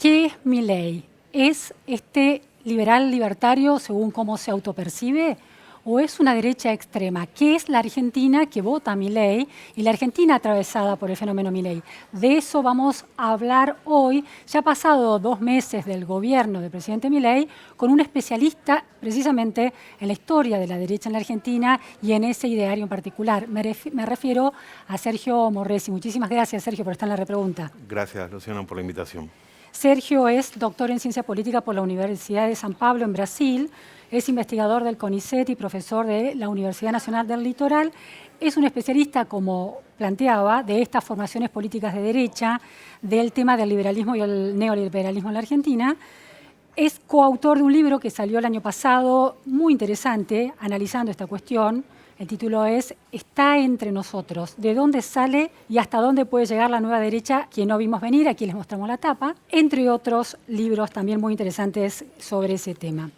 ¿Qué es Milei? ¿Es este liberal libertario según cómo se autopercibe? ¿O es una derecha extrema? ¿Qué es la Argentina que vota a Milei y la Argentina atravesada por el fenómeno Milei? De eso vamos a hablar hoy. Ya ha pasado 2 meses del gobierno del presidente Milei con un especialista precisamente en la historia de la derecha en la Argentina y en ese ideario en particular. Me refiero a Sergio Morresi. Muchísimas gracias, Sergio, por estar en la repregunta. Gracias, Luciano, por la invitación. Sergio es doctor en Ciencia Política por la Universidad de San Pablo en Brasil, es investigador del CONICET y profesor de la Universidad Nacional del Litoral. Es un especialista, como planteaba, de estas formaciones políticas de derecha, del tema del liberalismo y el neoliberalismo en la Argentina. Es coautor de un libro que salió el año pasado, muy interesante, analizando esta cuestión. El título es Está entre nosotros, de dónde sale y hasta dónde puede llegar la nueva derecha que no vimos venir. Aquí les mostramos la tapa, entre otros libros también muy interesantes sobre ese tema.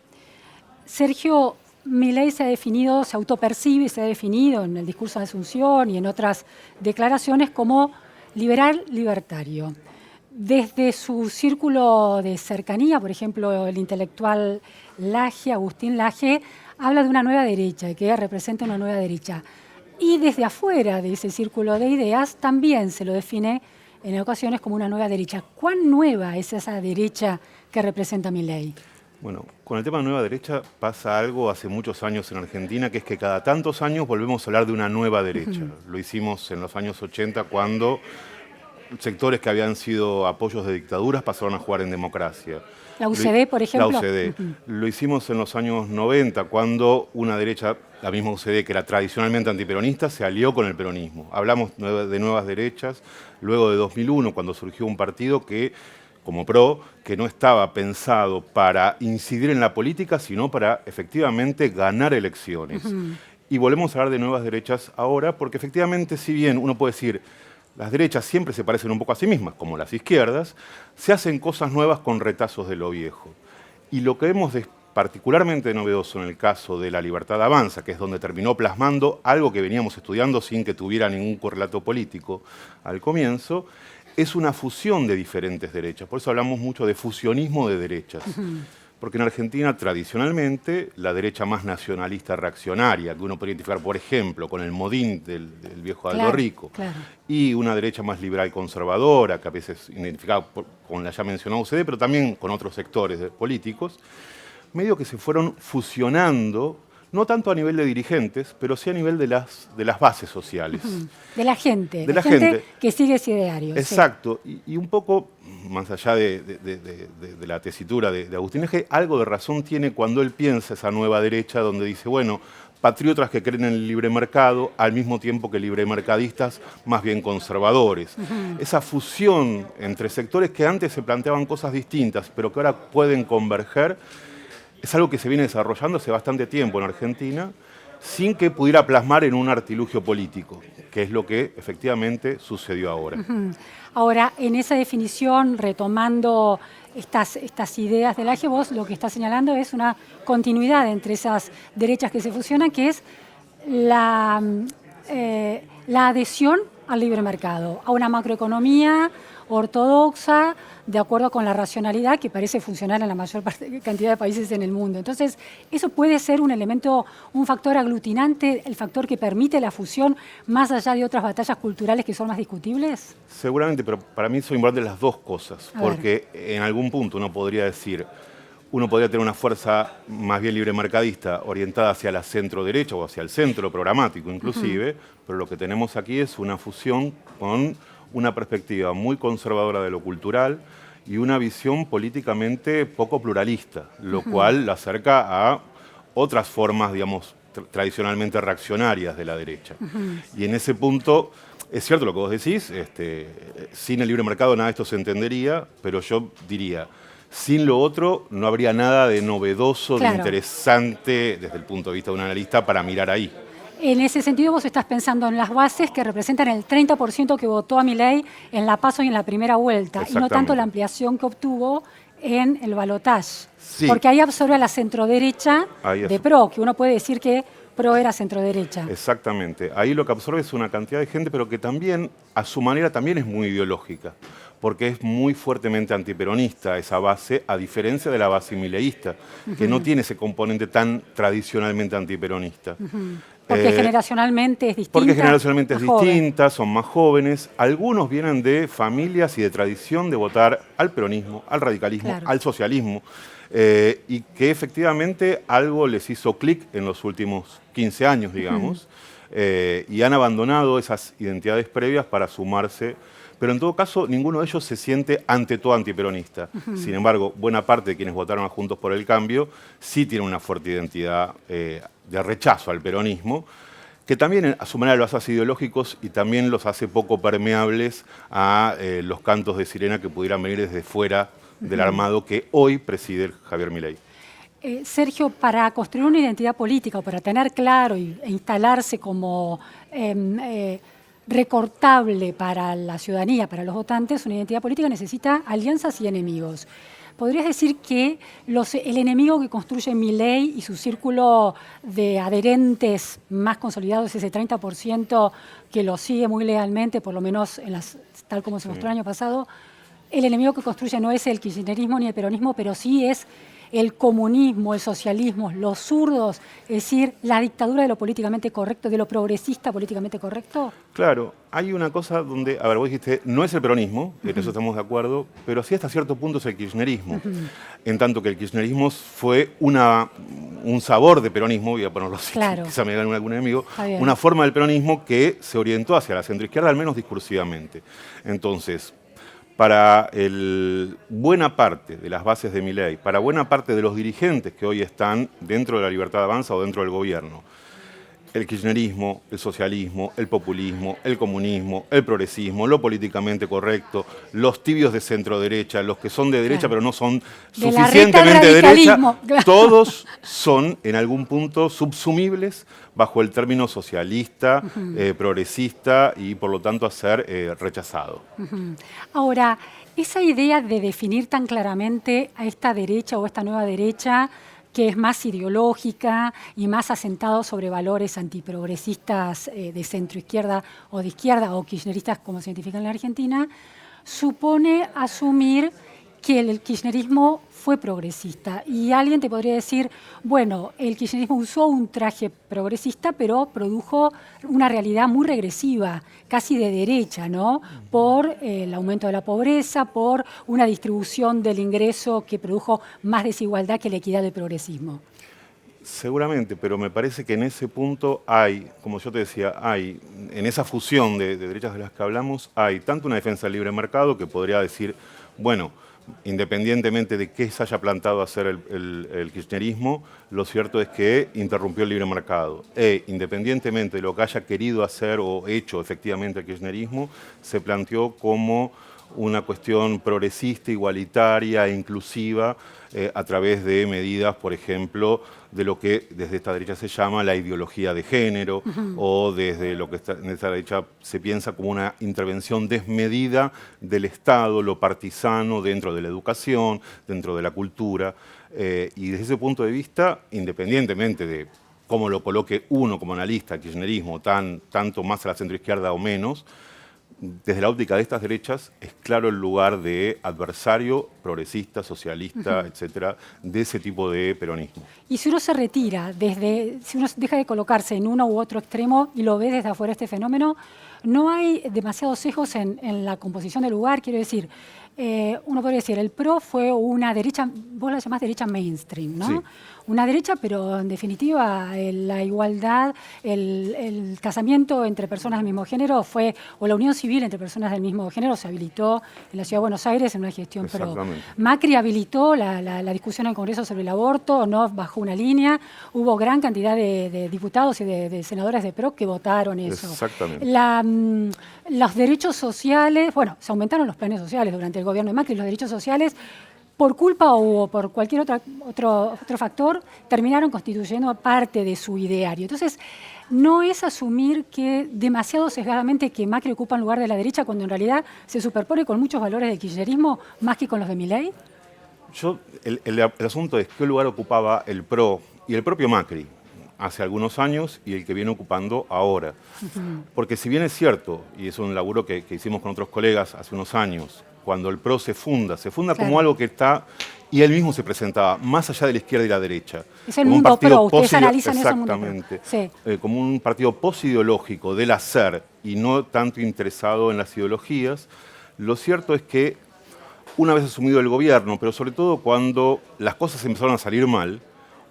Sergio, Milei se ha definido, se autopercibe y se ha definido en el discurso de Asunción y en otras declaraciones como liberal libertario. Desde su círculo de cercanía, por ejemplo, el intelectual Laje, Agustín Laje, habla de una nueva derecha, que representa una nueva derecha. Y desde afuera de ese círculo de ideas también se lo define en ocasiones como una nueva derecha. ¿Cuán nueva es esa derecha que representa Milei? Bueno, con el tema de nueva derecha pasa algo hace muchos años en Argentina, que es que cada tantos años volvemos a hablar de una nueva derecha. Lo hicimos en los años 80 cuando sectores que habían sido apoyos de dictaduras pasaron a jugar en democracia. La UCD, por ejemplo. La UCD. Lo hicimos en los años 90, cuando una derecha, la misma UCD, que era tradicionalmente antiperonista, se alió con el peronismo. Hablamos de nuevas derechas, luego de 2001, cuando surgió un partido que, como PRO, que no estaba pensado para incidir en la política, sino para efectivamente ganar elecciones. Y volvemos a hablar de nuevas derechas ahora, porque efectivamente, si bien uno puede decir las derechas siempre se parecen un poco a sí mismas, como las izquierdas, se hacen cosas nuevas con retazos de lo viejo. Y lo que vemos de particularmente novedoso en el caso de La Libertad Avanza, que es donde terminó plasmando algo que veníamos estudiando sin que tuviera ningún correlato político al comienzo, es una fusión de diferentes derechas. Por eso hablamos mucho de fusionismo de derechas. Porque en Argentina, tradicionalmente, la derecha más nacionalista reaccionaria, que uno puede identificar, por ejemplo, con el Modín del viejo Aldo Rico, y una derecha más liberal conservadora, que a veces identificada con la ya mencionada UCD, pero también con otros sectores políticos, medio que se fueron fusionando, no tanto a nivel de dirigentes, pero sí a nivel de las bases sociales. De la gente. De la gente que sigue ese ideario. Exacto. Sí. Y un poco, más allá de la tesitura de Agustín Laje, algo de razón tiene cuando él piensa esa nueva derecha donde dice, bueno, patriotas que creen en el libre mercado, al mismo tiempo que libremercadistas más bien conservadores. Esa fusión entre sectores que antes se planteaban cosas distintas, pero que ahora pueden converger, es algo que se viene desarrollando hace bastante tiempo en Argentina, sin que pudiera plasmar en un artilugio político, que es lo que efectivamente sucedió ahora. Ahora, en esa definición, retomando estas ideas del Laje, vos lo que está señalando es una continuidad entre esas derechas que se fusionan, que es la adhesión al libre mercado, a una macroeconomía ortodoxa, de acuerdo con la racionalidad que parece funcionar en la mayor cantidad de países en el mundo. Entonces, ¿eso puede ser un elemento, un factor aglutinante, el factor que permite la fusión más allá de otras batallas culturales que son más discutibles? Seguramente, pero para mí son importantes las dos cosas, porque en algún punto uno podría decir, uno podría tener una fuerza más bien libremercadista orientada hacia la centro-derecha o hacia el centro programático inclusive, pero lo que tenemos aquí es una fusión con una perspectiva muy conservadora de lo cultural y una visión políticamente poco pluralista, lo cual la acerca a otras formas, digamos, tradicionalmente reaccionarias de la derecha. Y en ese punto, es cierto lo que vos decís, sin el libre mercado nada de esto se entendería, pero yo diría, sin lo otro no habría nada de novedoso, de interesante desde el punto de vista de un analista para mirar ahí. En ese sentido, vos estás pensando en las bases que representan el 30% que votó a Milei en la PASO y en la primera vuelta, y no tanto la ampliación que obtuvo en el balotaje. Sí. Porque ahí absorbe a la centroderecha de PRO, que uno puede decir que PRO era centroderecha. Exactamente. Ahí lo que absorbe es una cantidad de gente, pero que también, a su manera, también es muy ideológica. porque es muy fuertemente antiperonista esa base, a diferencia de la base mileísta, que no tiene ese componente tan tradicionalmente antiperonista. Porque generacionalmente es distinta. Porque generacionalmente es distinta, joven. son más jóvenes. Algunos vienen de familias y de tradición de votar al peronismo, al radicalismo, Claro. al socialismo, y que efectivamente algo les hizo clic en los últimos 15 años, digamos, y han abandonado esas identidades previas para sumarse. Pero en todo caso, ninguno de ellos se siente ante todo antiperonista. Sin embargo, buena parte de quienes votaron a Juntos por el Cambio sí tienen una fuerte identidad de rechazo al peronismo, que también a su manera los hace ideológicos y también los hace poco permeables a los cantos de sirena que pudieran venir desde fuera del armado que hoy preside el Javier Milei. Sergio, para construir una identidad política o para tener claro e instalarse como recortable para la ciudadanía, para los votantes, una identidad política necesita alianzas y enemigos. ¿Podrías decir que el enemigo que construye Milei y su círculo de adherentes más consolidados, ese 30% que lo sigue muy lealmente, por lo menos tal como se mostró el año pasado, el enemigo que construye no es el kirchnerismo ni el peronismo, pero sí es el comunismo, el socialismo, los zurdos, es decir, la dictadura de lo políticamente correcto, de lo progresista políticamente correcto? Claro, hay una cosa donde, a ver, vos dijiste, no es el peronismo, en eso estamos de acuerdo, pero sí hasta cierto punto es el kirchnerismo. En tanto que el kirchnerismo fue un sabor de peronismo, voy a ponerlo así, claro. quizá me gane algún enemigo, una forma del peronismo que se orientó hacia la centroizquierda, al menos discursivamente. Entonces, para buena parte de las bases de Milei, para buena parte de los dirigentes que hoy están dentro de la Libertad Avanza o dentro del gobierno, el kirchnerismo, el socialismo, el populismo, el comunismo, el progresismo, lo políticamente correcto, los tibios de centro-derecha, los que son de derecha pero no son suficientemente de derecha, todos son en algún punto subsumibles bajo el término socialista, progresista y por lo tanto a ser rechazado. Ahora, esa idea de definir tan claramente a esta derecha o esta nueva derecha que es más ideológica y más asentado sobre valores antiprogresistas de centroizquierda o de izquierda o kirchneristas como se identifican en la Argentina, supone asumir que el kirchnerismo fue progresista. Y alguien te podría decir, bueno, el kirchnerismo usó un traje progresista, pero produjo una realidad muy regresiva, casi de derecha, ¿no? Por el aumento de la pobreza, por una distribución del ingreso que produjo más desigualdad que la equidad del progresismo. Seguramente, pero me parece que en ese punto hay, como yo te decía, hay, en esa fusión de derechas de las que hablamos, hay tanto una defensa del libre mercado que podría decir, bueno, independientemente de qué se haya plantado a hacer el kirchnerismo, lo cierto es que interrumpió el libre mercado. Independientemente de lo que haya querido hacer o hecho efectivamente el kirchnerismo, se planteó como una cuestión progresista, igualitaria e inclusiva a través de medidas, por ejemplo, de lo que desde esta derecha se llama la ideología de género o desde lo que en esta derecha se piensa como una intervención desmedida del Estado, lo partisano dentro de la educación, dentro de la cultura. Y desde ese punto de vista, independientemente de cómo lo coloque uno como analista, kirchnerismo, tanto más a la centroizquierda o menos, desde la óptica de estas derechas es claro el lugar de adversario, progresista, socialista, etcétera, de ese tipo de peronismo. Y si uno se retira, si uno deja de colocarse en uno u otro extremo y lo ve desde afuera este fenómeno, no hay demasiados sesgos en la composición del lugar. Quiero decir, uno podría decir, el PRO fue una derecha, vos la llamás derecha mainstream, ¿no? Sí. Una derecha, pero en definitiva la igualdad, el casamiento entre personas del mismo género fue, o la unión civil entre personas del mismo género se habilitó en la Ciudad de Buenos Aires en una gestión PRO. Macri habilitó la discusión en el Congreso sobre el aborto, no bajó una línea, hubo gran cantidad de diputados y de senadores de PRO que votaron eso. Exactamente. Los derechos sociales, bueno, se aumentaron los planes sociales durante el gobierno de Macri, los derechos sociales, por culpa o por cualquier otro factor, terminaron constituyendo parte de su ideario. Entonces, no es asumir que demasiado sesgadamente que Macri ocupa un lugar de la derecha cuando en realidad se superpone con muchos valores del kirchnerismo más que con los de Milei. El asunto es qué lugar ocupaba el PRO y el propio Macri hace algunos años y el que viene ocupando ahora. Porque si bien es cierto, y es un laburo que hicimos con otros colegas hace unos años, cuando el PRO se funda Claro. como algo que está, y él mismo se presentaba, más allá de la izquierda y la derecha. Es el como un mundo partido PRO, ustedes posi- analizan eso en el mundo PRO. Exactamente. Sí. Como un partido posideológico del hacer y no tanto interesado en las ideologías. Lo cierto es que una vez asumido el gobierno, pero sobre todo cuando las cosas empezaron a salir mal,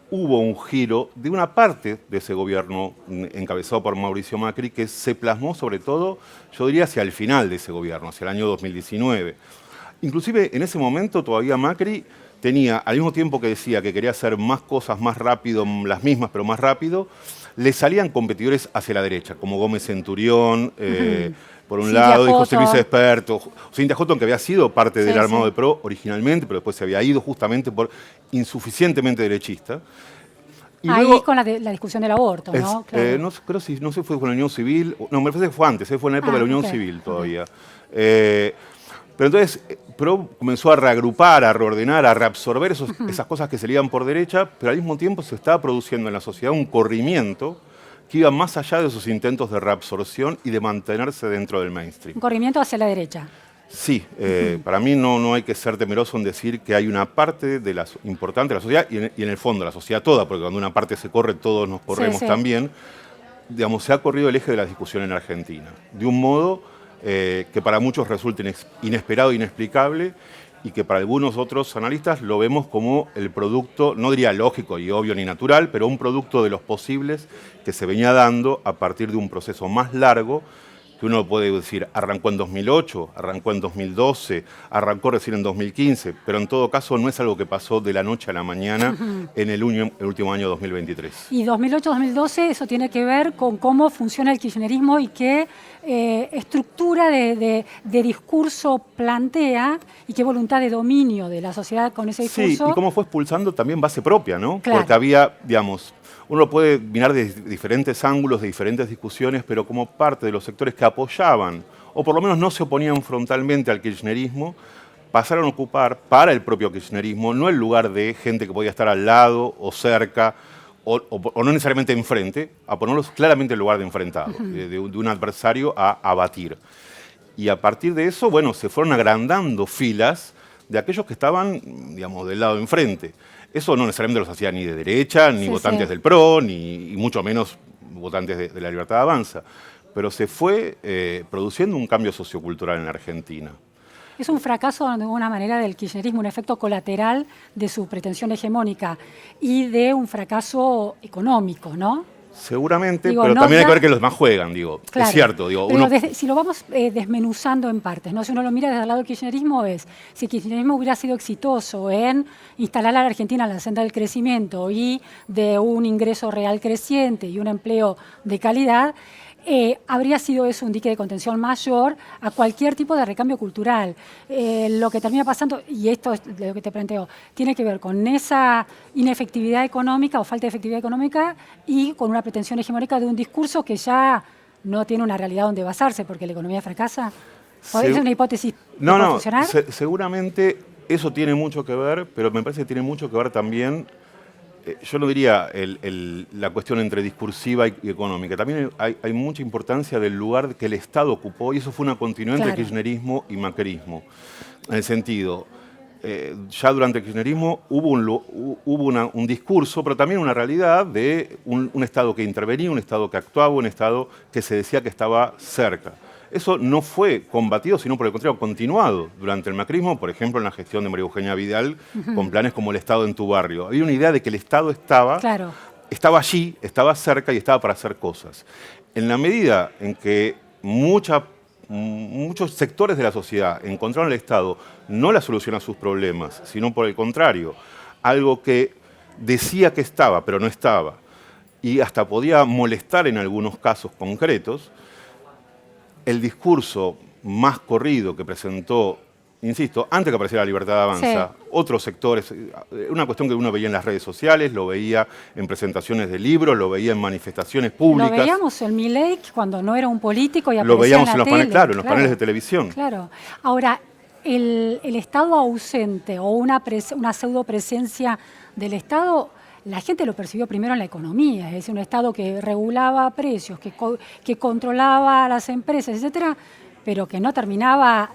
hubo un giro de una parte de ese gobierno encabezado por Mauricio Macri que se plasmó sobre todo, yo diría, hacia el final de ese gobierno, hacia el año 2019. Inclusive en ese momento todavía Macri tenía, al mismo tiempo que decía que quería hacer más cosas más rápido, las mismas pero más rápido, le salían competidores hacia la derecha, como Gómez Centurión, por un Cintia lado, y José Luis Houghton. Experto. Cintia Houghton, que había sido parte del Sí, armado sí. de PRO originalmente, pero después se había ido justamente por insuficientemente derechista. Y Ahí luego, con la discusión del aborto, ¿no? Claro. no sé si fue con la Unión Civil, no, me parece que fue antes, fue en la época de la Unión Ok, Civil ok. todavía. Pero entonces, PRO comenzó a reagrupar, a reordenar, a reabsorber esas cosas que se le iban por derecha, pero al mismo tiempo se estaba produciendo en la sociedad un corrimiento que iba más allá de esos intentos de reabsorción y de mantenerse dentro del mainstream. Un corrimiento hacia la derecha. Sí, para mí no hay que ser temeroso en decir que hay una parte importante de la sociedad y en el fondo la sociedad toda, porque cuando una parte se corre, todos nos corremos Sí. también. Digamos, se ha corrido el eje de la discusión en Argentina, de un modo que para muchos resulta inesperado e inexplicable y que para algunos otros analistas lo vemos como el producto, no diría lógico y obvio ni natural, pero un producto de los posibles que se venía dando a partir de un proceso más largo que uno puede decir, arrancó en 2008, arrancó en 2012, arrancó recién en 2015, pero en todo caso no es algo que pasó de la noche a la mañana en el último año 2023. Y 2008-2012, eso tiene que ver con cómo funciona el kirchnerismo y qué estructura de discurso plantea y qué voluntad de dominio de la sociedad con ese discurso. Sí, y cómo fue expulsando también base propia, ¿no? Claro. Porque había, digamos, uno puede mirar de diferentes ángulos, de diferentes discusiones, pero como parte de los sectores que apoyaban, o por lo menos no se oponían frontalmente al kirchnerismo, pasaron a ocupar para el propio kirchnerismo no el lugar de gente que podía estar al lado o cerca, o no necesariamente enfrente, a ponerlos claramente en lugar de enfrentado, de un adversario a abatir. Y a partir de eso, bueno, se fueron agrandando filas de aquellos que estaban, digamos, del lado de enfrente. Eso no necesariamente los hacía ni de derecha, ni votantes del PRO, y mucho menos votantes de la Libertad Avanza. Pero se fue produciendo un cambio sociocultural en la Argentina. Es un fracaso de alguna manera del kirchnerismo, un efecto colateral de su pretensión hegemónica y de un fracaso económico, ¿no? Seguramente, Digo, pero no también hay ya- que ver que los más juegan, digo. Claro, Es cierto, digo. pero Uno, si lo vamos desmenuzando en partes, ¿no? Si uno lo mira desde el lado del kirchnerismo, si el kirchnerismo hubiera sido exitoso en instalar a la Argentina en la senda del crecimiento y de un ingreso real creciente y un empleo de calidad, habría sido eso un dique de contención mayor a cualquier tipo de recambio cultural. Lo que termina pasando, y esto es lo que te planteo, tiene que ver con esa inefectividad económica o falta de efectividad económica y con una pretensión hegemónica de un discurso que ya no tiene una realidad donde basarse porque la economía fracasa. ¿Es una hipótesis que puede funcionar? Seguramente eso tiene mucho que ver, pero me parece que tiene mucho que ver también, yo no diría la cuestión entre discursiva y económica, también hay mucha importancia del lugar que el Estado ocupó y eso fue una continuidad entre kirchnerismo y macrismo. En el sentido, ya durante el kirchnerismo hubo un discurso, pero también una realidad de un Estado que intervenía, un Estado que actuaba, un Estado que se decía que estaba cerca. Eso no fue combatido, sino por el contrario, continuado durante el macrismo, por ejemplo, en la gestión de María Eugenia Vidal, con planes como el Estado en tu barrio. Había una idea de que el Estado estaba allí, estaba cerca y estaba para hacer cosas. En la medida en que muchos sectores de la sociedad encontraron el Estado no la solución a sus problemas, sino por el contrario, algo que decía que estaba, pero no estaba, y hasta podía molestar en algunos casos concretos, el discurso más corrido que presentó, insisto, antes que apareciera la Libertad Avanza, otros sectores, una cuestión que uno veía en las redes sociales, lo veía en presentaciones de libros, lo veía en manifestaciones públicas. Lo veíamos en Milei cuando no era un político y aparecía lo veíamos en en la los paneles, tele. claro, en los paneles de televisión. Claro. Ahora, el Estado ausente o una pseudo presencia del Estado, la gente lo percibió primero en la economía, es decir, un Estado que regulaba precios, que controlaba a las empresas, etcétera, pero que no terminaba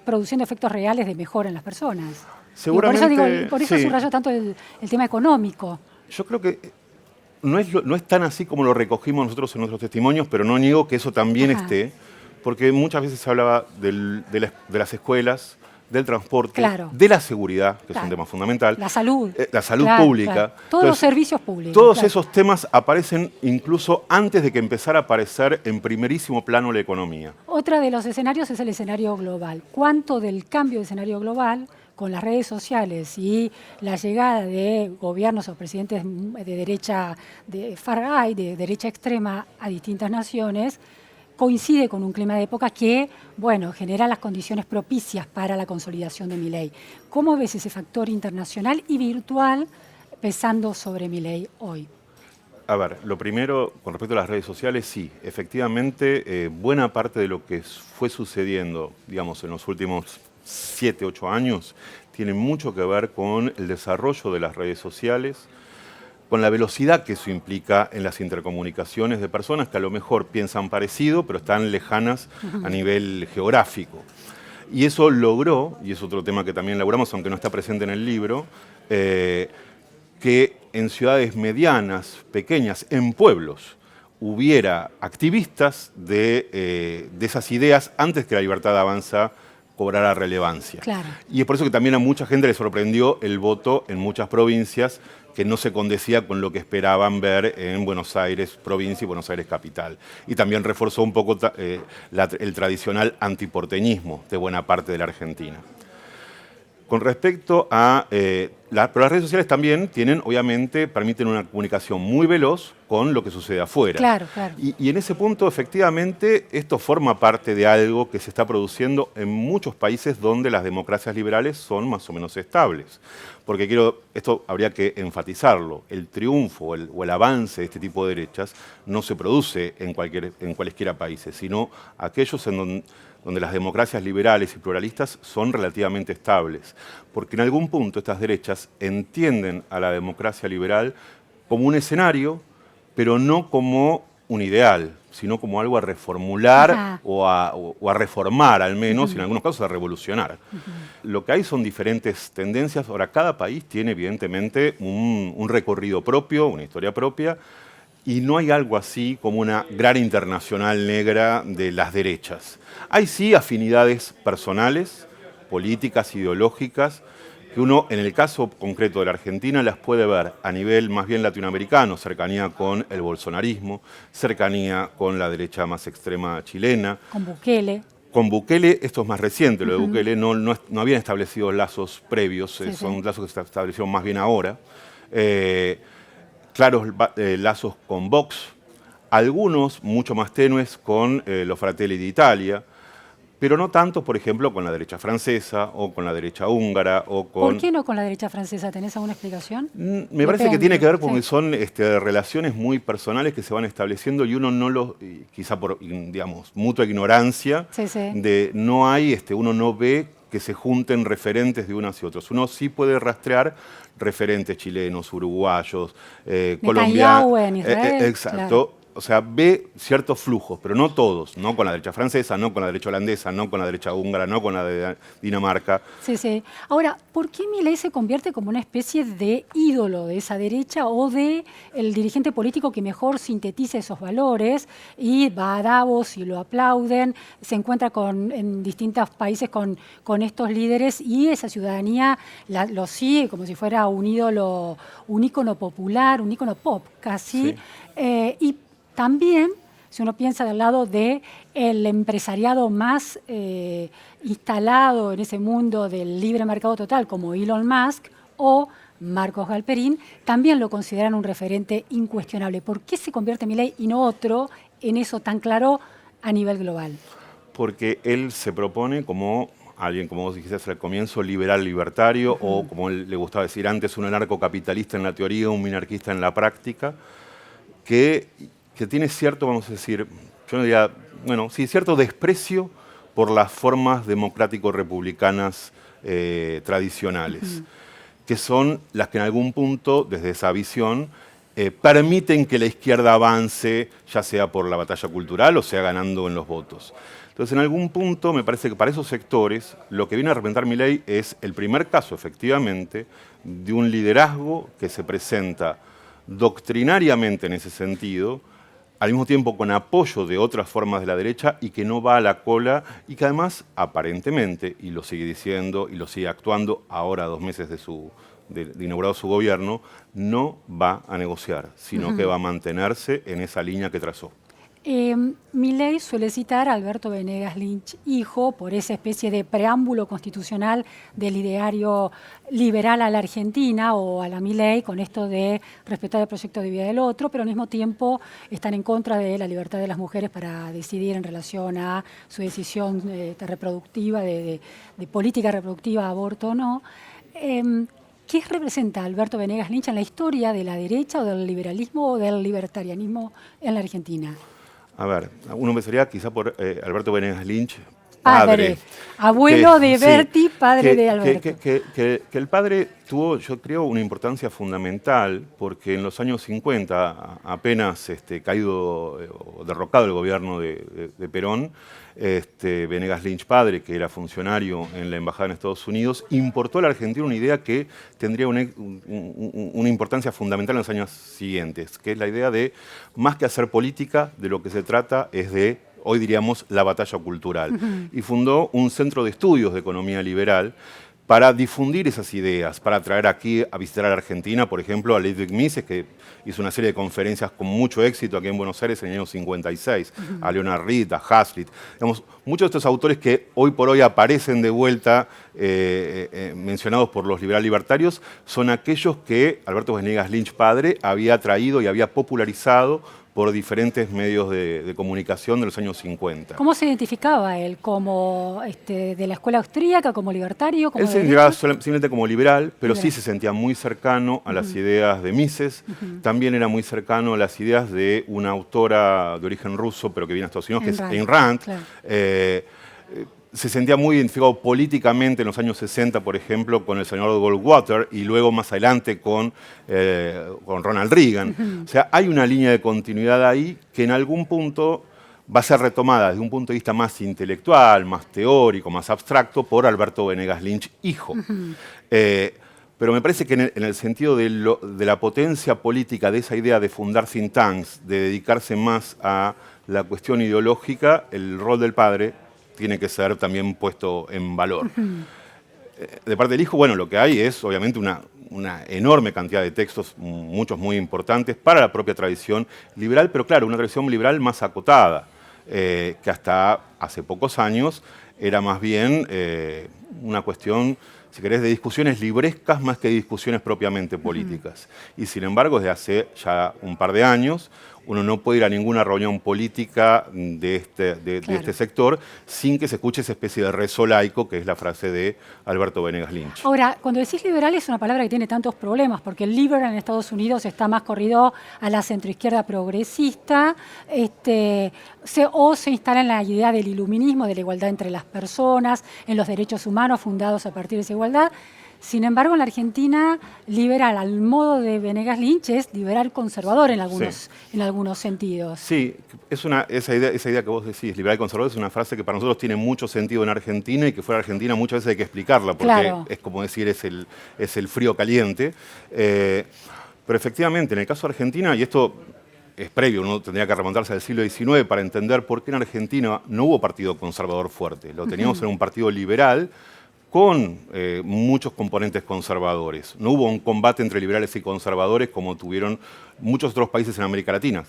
produciendo efectos reales de mejora en las personas. Seguramente, por eso sí. subrayo tanto el tema económico. Yo creo que no es tan así como lo recogimos nosotros en nuestros testimonios, pero no niego que eso también esté, porque muchas veces se hablaba de las escuelas, del transporte, claro, de la seguridad, que es un tema fundamental. La salud. La salud claro, pública. Claro. Todos los servicios públicos. Todos esos temas aparecen incluso antes de que empezara a aparecer en primerísimo plano la economía. Otro de los escenarios es el escenario global. ¿Cuánto del cambio de escenario global con las redes sociales y la llegada de gobiernos o presidentes de derecha, de far right, de derecha extrema a distintas naciones, coincide con un clima de época que, bueno, genera las condiciones propicias para la consolidación de Milei? ¿Cómo ves ese factor internacional y virtual pesando sobre Milei hoy? A ver, lo primero, con respecto a las redes sociales, sí, efectivamente, buena parte de lo que fue sucediendo, digamos, en los últimos 7, 8 años, tiene mucho que ver con el desarrollo de las redes sociales, con la velocidad que eso implica en las intercomunicaciones de personas que a lo mejor piensan parecido, pero están lejanas a nivel geográfico. Y eso logró, y es otro tema que también elaboramos, aunque no está presente en el libro, que en ciudades medianas, pequeñas, en pueblos, hubiera activistas de esas ideas antes que la libertad de avanza cobrara relevancia. Claro. Y es por eso que también a mucha gente le sorprendió el voto en muchas provincias que no se condecía con lo que esperaban ver en Buenos Aires provincia y Buenos Aires capital. Y también reforzó un poco el tradicional antiporteñismo de buena parte de la Argentina. Con respecto a... pero las redes sociales también tienen, obviamente, permiten una comunicación muy veloz con lo que sucede afuera. Claro, claro. Y en ese punto, efectivamente, esto forma parte de algo que se está produciendo en muchos países donde las democracias liberales son más o menos estables. Porque esto habría que enfatizarlo, el triunfo o el avance de este tipo de derechas no se produce en cualesquiera países, sino aquellos en donde las democracias liberales y pluralistas son relativamente estables. Porque en algún punto estas derechas entienden a la democracia liberal como un escenario, pero no como un ideal, sino como algo a reformular o a reformar al menos, y en algunos casos a revolucionar. Lo que hay son diferentes tendencias. Ahora, cada país tiene evidentemente un recorrido propio, una historia propia, y no hay algo así como una gran internacional negra de las derechas. Hay sí afinidades personales, políticas, ideológicas, que uno, en el caso concreto de la Argentina, las puede ver a nivel más bien latinoamericano, cercanía con el bolsonarismo, cercanía con la derecha más extrema chilena. Con Bukele. Con Bukele, esto es más reciente, lo de Bukele, no habían establecido lazos previos, son lazos que se establecieron más bien ahora. Claros lazos con Vox, algunos mucho más tenues con los Fratelli d'Italia, pero no tanto, por ejemplo, con la derecha francesa o con la derecha húngara o con... ¿Por qué no con la derecha francesa? ¿Tenés alguna explicación? Me parece que tiene que ver con que son relaciones muy personales que se van estableciendo y uno no los, quizá por, digamos, mutua ignorancia, no hay, uno no ve que se junten referentes de unos y otros. Uno sí puede rastrear referentes chilenos, uruguayos, colombianos. En Israel, exacto. Claro. O sea, ve ciertos flujos, pero no todos, no con la derecha francesa, no con la derecha holandesa, no con la derecha húngara, no con la de Dinamarca. Sí. Ahora, ¿por qué Milei se convierte como una especie de ídolo de esa derecha o de el dirigente político que mejor sintetiza esos valores y va a Davos y lo aplauden, se encuentra en distintos países con estos líderes y esa ciudadanía lo sigue como si fuera un ídolo, un ícono popular, un ícono pop casi? Sí. Y también, si uno piensa del lado del empresariado más instalado en ese mundo del libre mercado total, como Elon Musk o Marcos Galperín, también lo consideran un referente incuestionable. ¿Por qué se convierte Milei y no otro en eso tan claro a nivel global? Porque él se propone como alguien, como vos dijiste al comienzo, liberal libertario, o como él le gustaba decir antes, un anarcocapitalista en la teoría, un minarquista en la práctica, que tiene cierto, vamos a decir, yo no diría, bueno, sí, cierto desprecio por las formas democrático-republicanas tradicionales, que son las que en algún punto, desde esa visión, permiten que la izquierda avance, ya sea por la batalla cultural o sea ganando en los votos. Entonces, en algún punto, me parece que para esos sectores, lo que viene a representar Milei es el primer caso, efectivamente, de un liderazgo que se presenta doctrinariamente en ese sentido, al mismo tiempo con apoyo de otras formas de la derecha y que no va a la cola y que además, aparentemente, y lo sigue diciendo y lo sigue actuando ahora a 2 meses de inaugurado su gobierno, no va a negociar, sino que va a mantenerse en esa línea que trazó. Milei suele citar a Alberto Venegas Lynch, hijo, por esa especie de preámbulo constitucional del ideario liberal a la Argentina o a la Milei, con esto de respetar el proyecto de vida del otro, pero al mismo tiempo están en contra de la libertad de las mujeres para decidir en relación a su decisión reproductiva, de política reproductiva, aborto o no. ¿Qué representa Alberto Venegas Lynch en la historia de la derecha o del liberalismo o del libertarianismo en la Argentina? A ver, uno empezaría quizá por Alberto Venegas Lynch, Padre, abuelo de Berti, padre de Alberto. Que el padre tuvo, yo creo, una importancia fundamental porque en los años 50, apenas caído o derrocado el gobierno de Perón, Venegas Lynch padre, que era funcionario en la embajada en Estados Unidos, importó a la Argentina una idea que tendría una importancia fundamental en los años siguientes, que es la idea de, más que hacer política, de lo que se trata es de, hoy diríamos, la batalla cultural. Y fundó un centro de estudios de economía liberal para difundir esas ideas, para traer aquí a visitar a la Argentina, por ejemplo, a Ludwig Mises, que hizo una serie de conferencias con mucho éxito aquí en Buenos Aires en el año 56, a Leonard Reed, a Hazlitt. Digamos, muchos de estos autores que hoy por hoy aparecen de vuelta, mencionados por los libertarios, son aquellos que Alberto Venegas Lynch padre había traído y había popularizado por diferentes medios de comunicación de los años 50. ¿Cómo se identificaba él? ¿Como de la escuela austríaca, como libertario? Como él se identificaba simplemente como liberal, pero sí se sentía muy cercano a las ideas de Mises. También era muy cercano a las ideas de una autora de origen ruso, pero que viene a Estados Unidos, que es Ayn Rand. Claro. Se sentía muy identificado políticamente en los años 60, por ejemplo, con el senador Goldwater y luego más adelante con Ronald Reagan. O sea, hay una línea de continuidad ahí que en algún punto va a ser retomada desde un punto de vista más intelectual, más teórico, más abstracto por Alberto Venegas Lynch, hijo. Pero me parece que en el sentido de la potencia política de esa idea de fundar think tanks, de dedicarse más a la cuestión ideológica, el rol del padre tiene que ser también puesto en valor. De parte del hijo, bueno, lo que hay es obviamente una enorme cantidad de textos, muchos muy importantes, para la propia tradición liberal, pero claro, una tradición liberal más acotada, que hasta hace pocos años era más bien una cuestión, si querés, de discusiones librescas más que de discusiones propiamente políticas. Y sin embargo, desde hace ya un par de años, uno no puede ir a ninguna reunión política de este sector sin que se escuche esa especie de rezo laico, que es la frase de Alberto Venegas Lynch. Ahora, cuando decís liberal es una palabra que tiene tantos problemas, porque el liberal en Estados Unidos está más corrido a la centroizquierda progresista, o se instala en la idea del iluminismo, de la igualdad entre las personas, en los derechos humanos fundados a partir de esa igualdad. Sin embargo, en la Argentina, liberal al modo de Venegas Lynch es liberal conservador en algunos sentidos. Sí, esa idea que vos decís, liberal conservador, es una frase que para nosotros tiene mucho sentido en Argentina y que fuera de Argentina muchas veces hay que explicarla, porque claro, es como decir, es el frío caliente. Pero efectivamente, en el caso de Argentina, y esto es previo, uno tendría que remontarse al siglo XIX para entender por qué en Argentina no hubo partido conservador fuerte. Lo teníamos en un partido liberal, con muchos componentes conservadores. No hubo un combate entre liberales y conservadores como tuvieron muchos otros países en América Latina,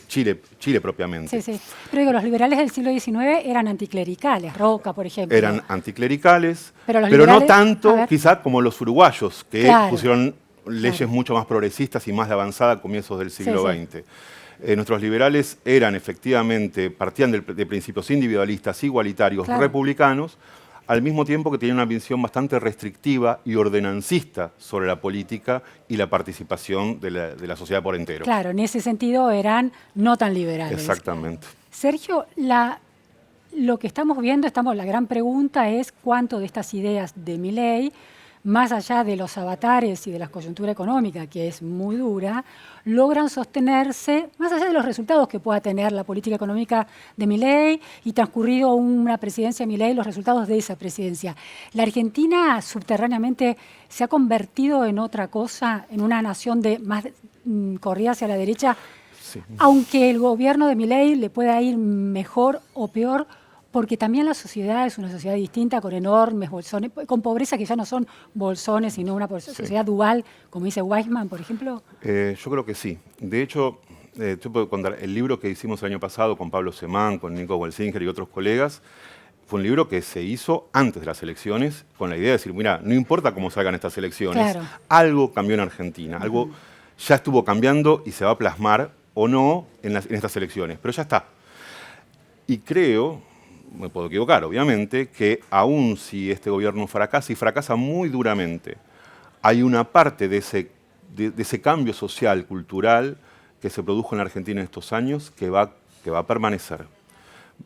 Chile propiamente. Sí, sí. Pero digo, los liberales del siglo XIX eran anticlericales, Roca, por ejemplo. Eran anticlericales, pero no tanto quizá como los uruguayos, que pusieron leyes mucho más progresistas y más de avanzada a comienzos del siglo XX. Nuestros liberales eran efectivamente, partían de principios individualistas, igualitarios, republicanos, al mismo tiempo que tenían una visión bastante restrictiva y ordenancista sobre la política y la participación de la sociedad por entero. Claro, en ese sentido eran no tan liberales. Exactamente. Sergio, lo que estamos viendo, la gran pregunta es cuánto de estas ideas de Milei más allá de los avatares y de la coyuntura económica, que es muy dura, logran sostenerse, más allá de los resultados que pueda tener la política económica de Milei y transcurrido una presidencia de Milei, los resultados de esa presidencia. La Argentina subterráneamente se ha convertido en otra cosa, en una nación de más corrida hacia la derecha, Sí. aunque el gobierno de Milei le pueda ir mejor o peor, porque también la sociedad es una sociedad distinta, con enormes bolsones, con pobreza que ya no son bolsones, sino una sociedad dual, como dice Weisman, por ejemplo. Yo creo que sí. De hecho, te puedo contar, el libro que hicimos el año pasado con Pablo Semán, con Nico Welsinger y otros colegas, fue un libro que se hizo antes de las elecciones, con la idea de decir, mira, no importa cómo salgan estas elecciones, Claro. algo cambió en Argentina, algo ya estuvo cambiando y se va a plasmar o no en estas elecciones, pero ya está. Y creo, me puedo equivocar obviamente, que aun si este gobierno fracasa y fracasa muy duramente, hay una parte de ese cambio social, cultural, que se produjo en la Argentina en estos años que va a permanecer.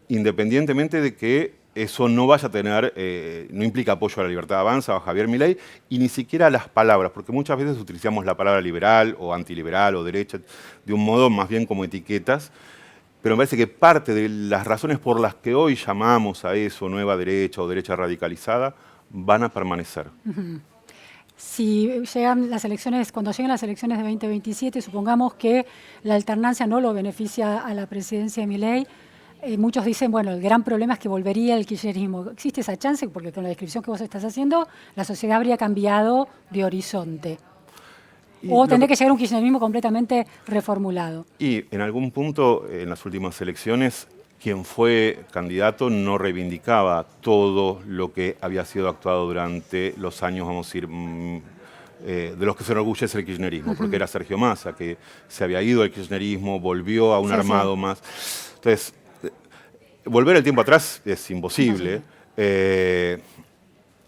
Independientemente de que eso no vaya a tener, no implica apoyo a la libertad de avanza o a Javier Milei, y ni siquiera las palabras, porque muchas veces utilizamos la palabra liberal o antiliberal o derecha de un modo más bien como etiquetas, pero me parece que parte de las razones por las que hoy llamamos a eso nueva derecha o derecha radicalizada van a permanecer. Si llegan las elecciones, cuando lleguen las elecciones de 2027, supongamos que la alternancia no lo beneficia a la presidencia de Milei. Muchos dicen, bueno, el gran problema es que volvería el kirchnerismo. ¿Existe esa chance? Porque con la descripción que vos estás haciendo, la sociedad habría cambiado de horizonte. O tendría que llegar a un kirchnerismo completamente reformulado. Y en algún punto, en las últimas elecciones, quien fue candidato no reivindicaba todo lo que había sido actuado durante los años, vamos a decir, de los que se enorgullece el kirchnerismo, porque era Sergio Massa, que se había ido al kirchnerismo, volvió a un armado más. Entonces, volver el tiempo atrás es imposible.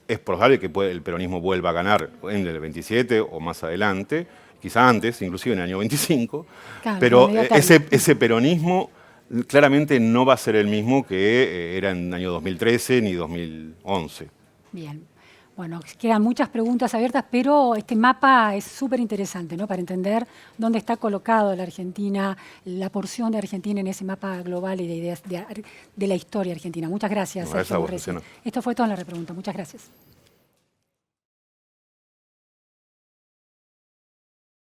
Es probable que el peronismo vuelva a ganar en el 27 o más adelante, quizá antes, inclusive en el año 25, Claro, pero ese peronismo claramente no va a ser el mismo que era en el año 2013 ni 2011. Bien. Bueno, quedan muchas preguntas abiertas, pero este mapa es súper interesante, ¿no? Para entender dónde está colocado la Argentina, la porción de Argentina en ese mapa global y de ideas de la historia argentina. Muchas gracias. Gracias a vos, Luciano. Esto fue todo en La Repregunta. Muchas gracias.